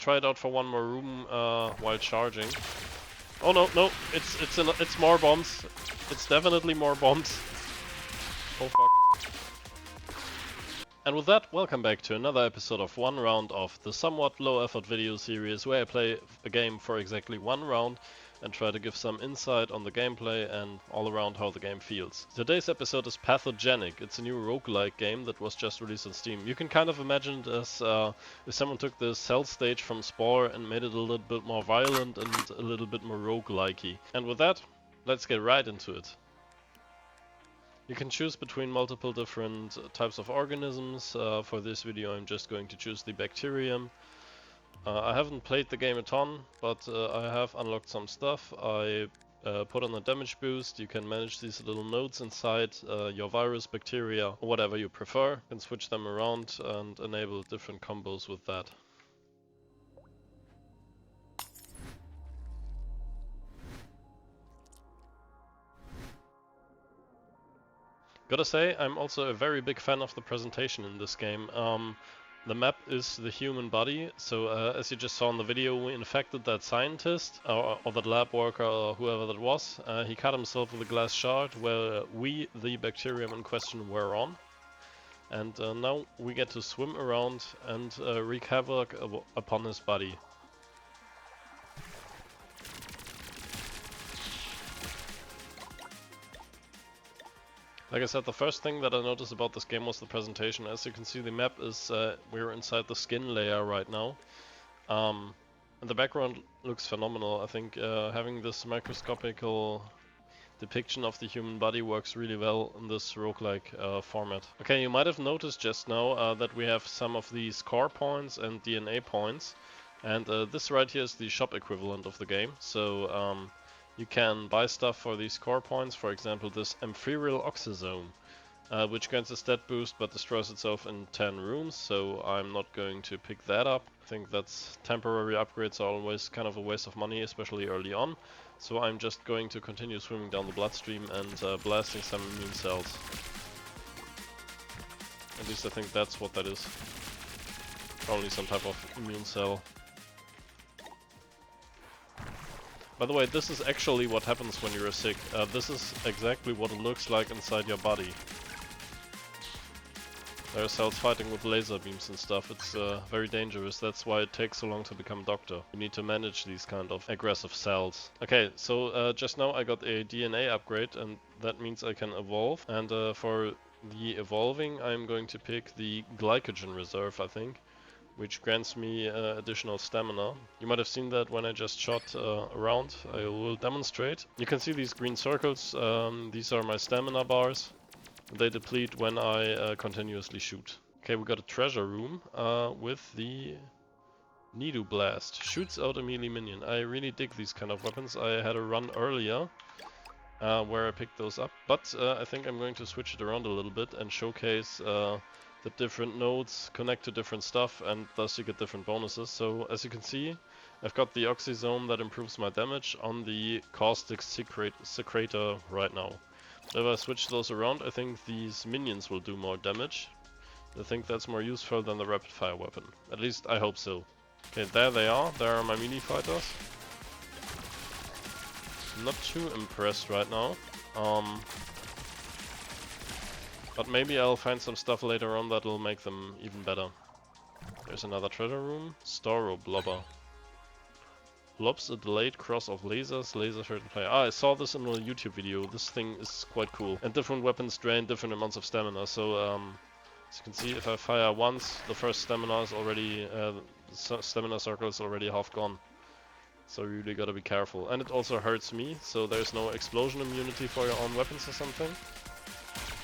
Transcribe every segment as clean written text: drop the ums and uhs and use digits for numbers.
try it out for one more room while charging. Oh no, no, it's more bombs. It's definitely more bombs. Oh fuck. And with that, welcome back to another episode of one round of the somewhat low effort video series where I play a game for exactly one round and try to give some insight on the gameplay and all around how the game feels. Today's episode is Pathogenic. It's a new roguelike game that was just released on Steam. You can kind of imagine it as if someone took the Cell stage from Spore and made it a little bit more violent and a little bit more roguelikey. And with that, let's get right into it. You can choose between multiple different types of organisms. For this video I'm just going to choose the bacterium. I haven't played the game a ton, but I have unlocked some stuff. I put on a damage boost. You can manage these little nodes inside your virus, bacteria, or whatever you prefer. You can switch them around and enable different combos with that. Gotta say, I'm also a very big fan of the presentation in this game. The map is the human body, so as you just saw in the video, we infected that scientist, or that lab worker, or whoever that was. He cut himself with a glass shard where we, the bacterium in question, were on. And now we get to swim around and wreak havoc upon his body. Like I said, the first thing that I noticed about this game was the presentation. As you can see, the map is, we're inside the skin layer right now. And the background looks phenomenal. I think having this microscopical depiction of the human body works really well in this roguelike format. Okay, you might have noticed just now that we have some of these core points and DNA points. And this right here is the shop equivalent of the game. So you can buy stuff for these core points, for example this amphiryl oxysome, which grants a stat boost but destroys itself in 10 rooms, so I'm not going to pick that up. I think that's temporary upgrades are always kind of a waste of money, especially early on, so I'm just going to continue swimming down the bloodstream and blasting some immune cells. At least I think that's what that is. Probably some type of immune cell. By the way, this is actually what happens when you're sick. This is exactly what it looks like inside your body. There are cells fighting with laser beams and stuff. It's very dangerous. That's why it takes so long to become doctor. You need to manage these kind of aggressive cells. Okay, so just now I got a DNA upgrade and that means I can evolve. And for the evolving I'm going to pick the glycogen reserve, I think, which grants me additional stamina. You might have seen that when I just shot around. I will demonstrate. You can see these green circles. These are my stamina bars. They deplete when I continuously shoot. Okay, we got a treasure room with the Nidu Blast. Shoots out a melee minion. I really dig these kind of weapons. I had a run earlier where I picked those up, but I think I'm going to switch it around a little bit and showcase the different nodes connect to different stuff and thus you get different bonuses. So as you can see, I've got the oxysome that improves my damage on the caustic secretor right now. If I switch those around, I think these minions will do more damage. I think that's more useful than the rapid fire weapon. At least I hope so. Okay, there they are. There are my mini fighters. Not too impressed right now. But maybe I'll find some stuff later on that'll make them even better. There's another treasure room. Storo Blobber. Blobs a delayed cross of lasers, laser certain player. Ah, I saw this in a YouTube video. This thing is quite cool. And different weapons drain different amounts of stamina. So as you can see, if I fire once, the first stamina is already, stamina circle is already half gone. So you really gotta be careful. And it also hurts me, so there's no explosion immunity for your own weapons or something.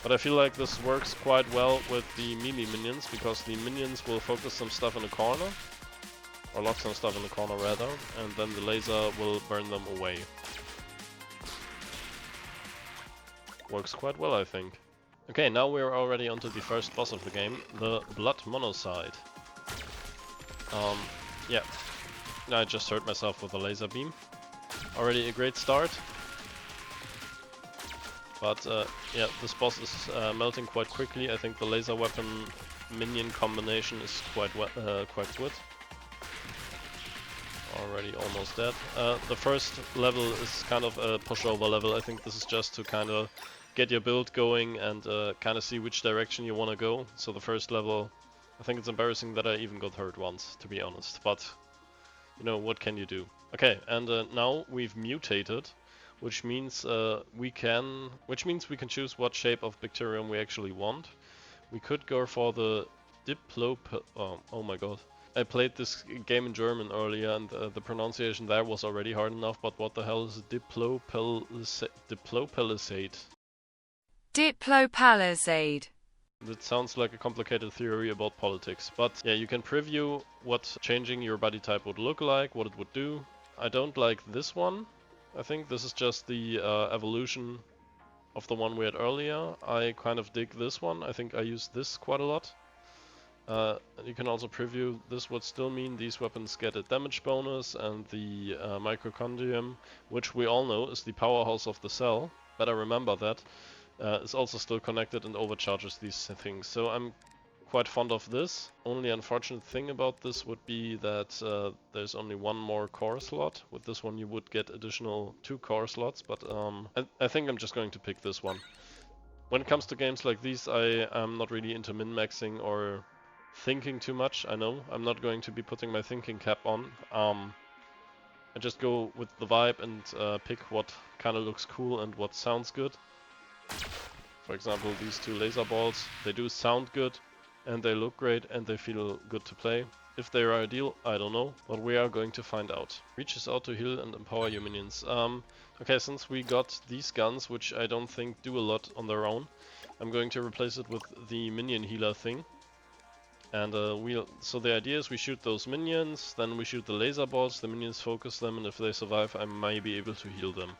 But I feel like this works quite well with the melee minions, because the minions will focus some stuff in the corner, or lock some stuff in the corner rather, and then the laser will burn them away. Works quite well, I think. Okay, now we're already onto the first boss of the game, the Blood Monocyte. Yeah, I just hurt myself with a laser beam. Already a great start. But yeah, this boss is melting quite quickly. I think the laser weapon minion combination is quite good. Already almost dead. The first level is kind of a pushover level. I think this is just to kind of get your build going and kind of see which direction you want to go. So the first level, I think it's embarrassing that I even got hurt once, to be honest. But, you know, what can you do? Okay, and now we've mutated, which means we can choose what shape of bacterium we actually want. We could go for the oh my god. I played this game in German earlier and the pronunciation there was already hard enough, but what the hell is diplopalisade? Diplopalisade. That sounds like a complicated theory about politics, but yeah, you can preview what changing your body type would look like, what it would do. I don't like this one. I think this is just the evolution of the one we had earlier. I kind of dig this one. I think I use this quite a lot. You can also preview, this would still mean these weapons get a damage bonus, and the mitochondrium, which we all know is the powerhouse of the cell, better remember that, is also still connected and overcharges these things. So I'm quite fond of this. Only unfortunate thing about this would be that there's only one more core slot. With this one you would get additional 2 core slots, but I think I'm just going to pick this one. When it comes to games like these, I am not really into min-maxing or thinking too much. I know I'm not going to be putting my thinking cap on. I just go with the vibe and pick what kind of looks cool and what sounds good. For example, these 2 laser balls, they do sound good and they look great and they feel good to play. If they are ideal, I don't know, but we are going to find out. Reaches out to heal and empower your minions. Okay, since we got these guns, which I don't think do a lot on their own, I'm going to replace it with the minion healer thing. And so the idea is we shoot those minions, then we shoot the laser balls, the minions focus them, and if they survive I may be able to heal them.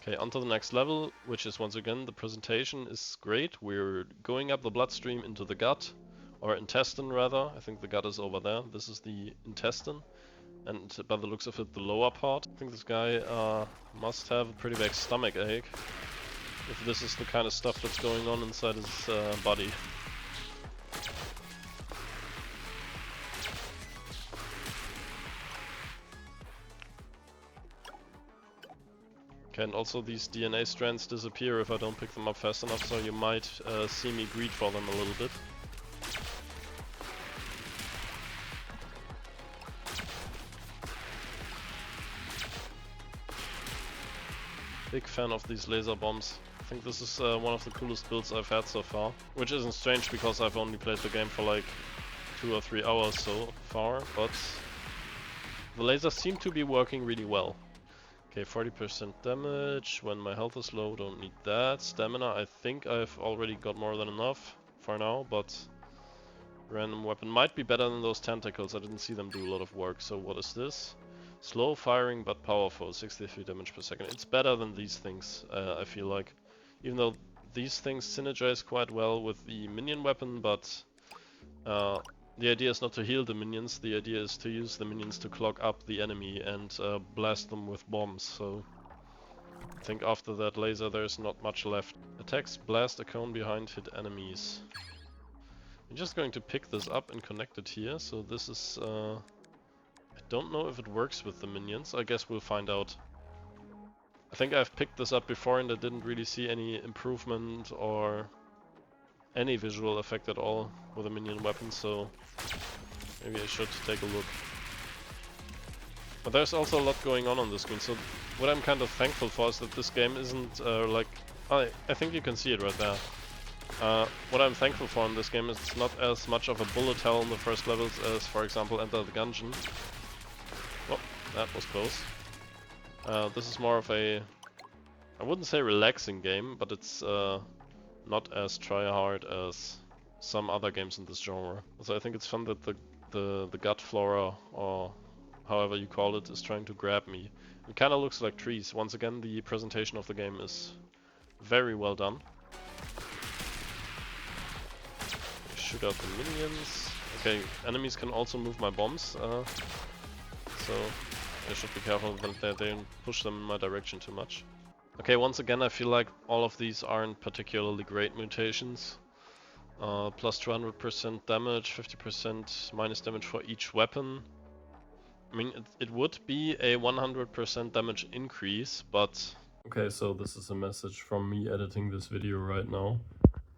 Okay, on to the next level, which is once again, the presentation is great. We're going up the bloodstream into the gut, or intestine rather. I think the gut is over there. This is the intestine, and by the looks of it, the lower part. I think this guy must have a pretty big stomach ache, if this is the kind of stuff that's going on inside his body. Okay, and also these DNA strands disappear if I don't pick them up fast enough, so you might see me greed for them a little bit. Big fan of these laser bombs. I think this is one of the coolest builds I've had so far. Which isn't strange because I've only played the game for like 2 or 3 hours so far, but the lasers seem to be working really well. Okay, 40% damage when my health is low, don't need that. Stamina, I think I've already got more than enough for now, but random weapon might be better than those tentacles. I didn't see them do a lot of work. So what is this? Slow firing but powerful, 63 damage per second. It's better than these things, I feel like. Even though these things synergize quite well with the minion weapon, but the idea is not to heal the minions, the idea is to use the minions to clog up the enemy and blast them with bombs, so I think after that laser there's not much left. Attacks blast a cone behind hit enemies. I'm just going to pick this up and connect it here, so this is... I don't know if it works with the minions, I guess we'll find out. I think I've picked this up before and I didn't really see any improvement or any visual effect at all with a minion weapon, so maybe I should take a look. But there's also a lot going on this screen, so what I'm kind of thankful for is that this game isn't like... I think you can see it right there. What I'm thankful for in this game is it's not as much of a bullet hell in the first levels as, for example, Enter the Gungeon. Oh, that was close. This is more of a... I wouldn't say relaxing game, but it's not as try-hard as some other games in this genre. So I think it's fun that the gut flora, or however you call it, is trying to grab me. It kind of looks like trees. Once again, the presentation of the game is very well done. Shoot out the minions. Okay, enemies can also move my bombs, so I should be careful that they don't push them in my direction too much. Okay, once again I feel like all of these aren't particularly great mutations. Plus 200% damage, 50% minus damage for each weapon. I mean, it would be a 100% damage increase, but... Okay, so this is a message from me editing this video right now.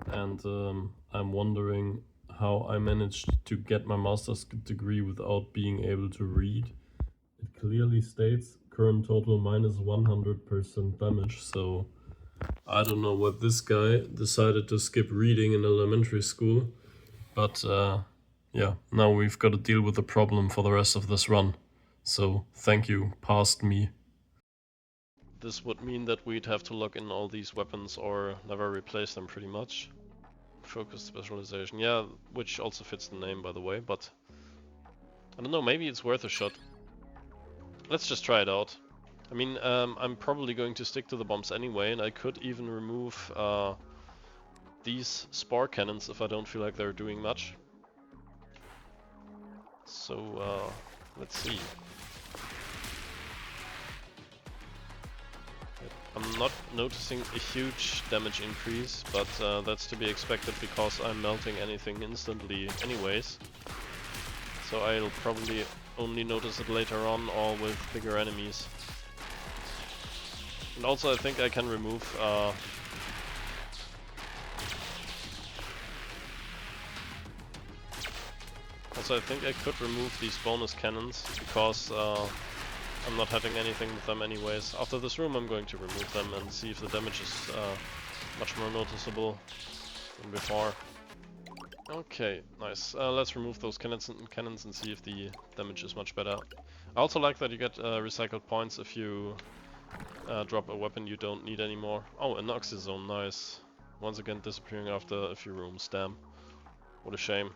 And I'm wondering how I managed to get my master's degree without being able to read. It clearly states current total minus 100% damage, so I don't know what this guy decided to skip reading in elementary school, but yeah, now we've got to deal with the problem for the rest of this run. So thank you, past me. This would mean that we'd have to lock in all these weapons or never replace them pretty much. Focus specialization, yeah, which also fits the name by the way, but I don't know, maybe it's worth a shot. Let's just try it out. I mean, I'm probably going to stick to the bombs anyway, and I could even remove these spore cannons if I don't feel like they're doing much. So, let's see. I'm not noticing a huge damage increase, but that's to be expected because I'm melting anything instantly anyways. So I'll probably only notice it later on or with bigger enemies. And also I think I can remove I think I could remove these bonus cannons because I'm not having anything with them anyways. After this room I'm going to remove them and see if the damage is much more noticeable than before. Okay, nice. Let's remove those cannons and see if the damage is much better. I also like that you get recycled points if you drop a weapon you don't need anymore. Oh, an oxyzone, nice. Once again disappearing after a few rooms, damn. What a shame.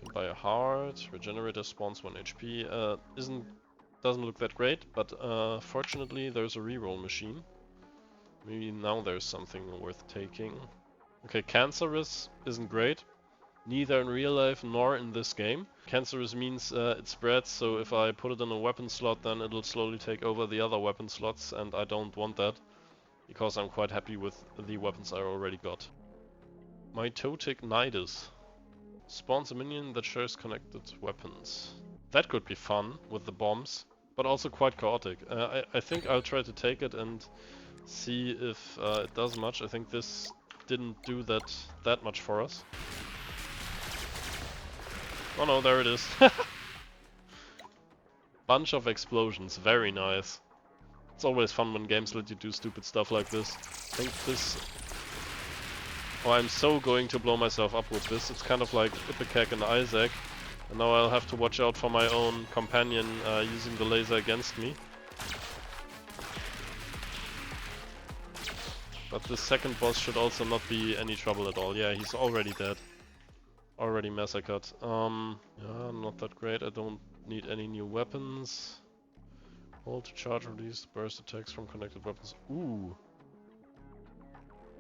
Can buy a heart, regenerator spawns 1 HP. Doesn't look that great, but fortunately there's a reroll machine. Maybe now there's something worth taking. Okay, cancerous isn't great. Neither in real life nor in this game. Cancerous means it spreads, so if I put it in a weapon slot then it'll slowly take over the other weapon slots, and I don't want that because I'm quite happy with the weapons I already got. Mitotic Nidus. Spawns a minion that shares connected weapons. That could be fun with the bombs, but also quite chaotic. I think I'll try to take it and see if it does much. I think this didn't do that much for us. Oh no, there it is. Bunch of explosions, very nice. It's always fun when games let you do stupid stuff like this. I think this... Oh, I'm so going to blow myself up with this. It's kind of like Ipecac and Isaac. And now I'll have to watch out for my own companion using the laser against me. But the second boss should also not be any trouble at all. Yeah, he's already dead. Already massacred. Yeah, not that great. I don't need any new weapons. Hold to charge, release burst attacks from connected weapons. Ooh.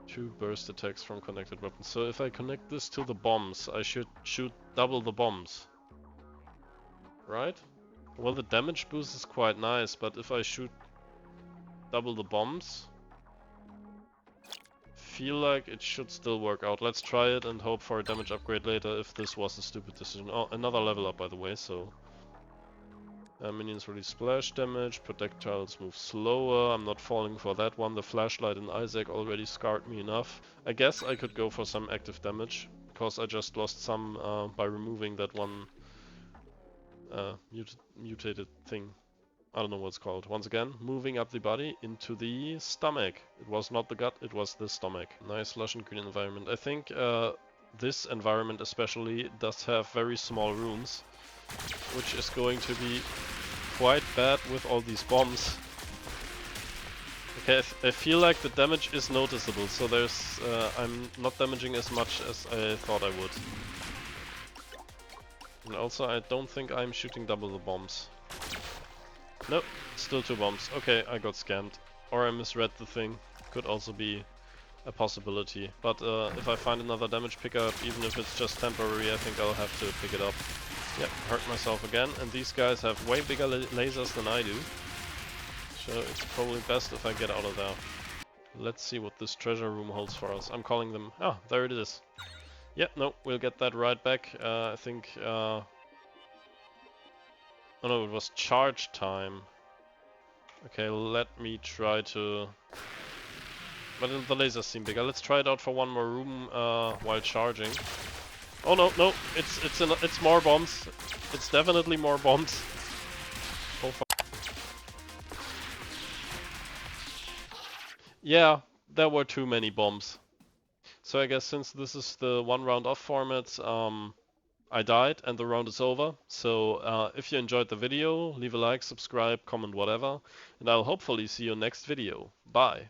2 burst attacks from connected weapons. So if I connect this to the bombs, I should shoot double the bombs. Right? Well, the damage boost is quite nice, but if I shoot double the bombs, feel like it should still work out. Let's try it and hope for a damage upgrade later if this was a stupid decision. Oh, another level up by the way, so... minions release splash damage, projectiles move slower, I'm not falling for that one. The flashlight in Isaac already scarred me enough. I guess I could go for some active damage, because I just lost some by removing that one mutated thing. I don't know what it's called. Once again, moving up the body into the stomach. It was not the gut, it was the stomach. Nice lush and green environment. I think this environment especially does have very small rooms, which is going to be quite bad with all these bombs. Okay, I feel like the damage is noticeable, so there's I'm not damaging as much as I thought I would. And also I don't think I'm shooting double the bombs. Nope, still 2 bombs. Okay, I got scammed. Or I misread the thing. Could also be a possibility. But if I find another damage pickup, even if it's just temporary, I think I'll have to pick it up. Yep, hurt myself again. And these guys have way bigger lasers than I do. So it's probably best if I get out of there. Let's see what this treasure room holds for us. I'm calling them... Ah, there it is. Yep, no, we'll get that right back. I think... Oh no, it was charge time. Okay, let me try to... But the lasers seem bigger. Let's try it out for one more room while charging. Oh no, no, it's more bombs. It's definitely more bombs. Oh fuck. Yeah, there were too many bombs. So I guess since this is the one round off format, I died and the round is over. So if you enjoyed the video, leave a like, subscribe, comment, whatever. And I'll hopefully see you next video. Bye.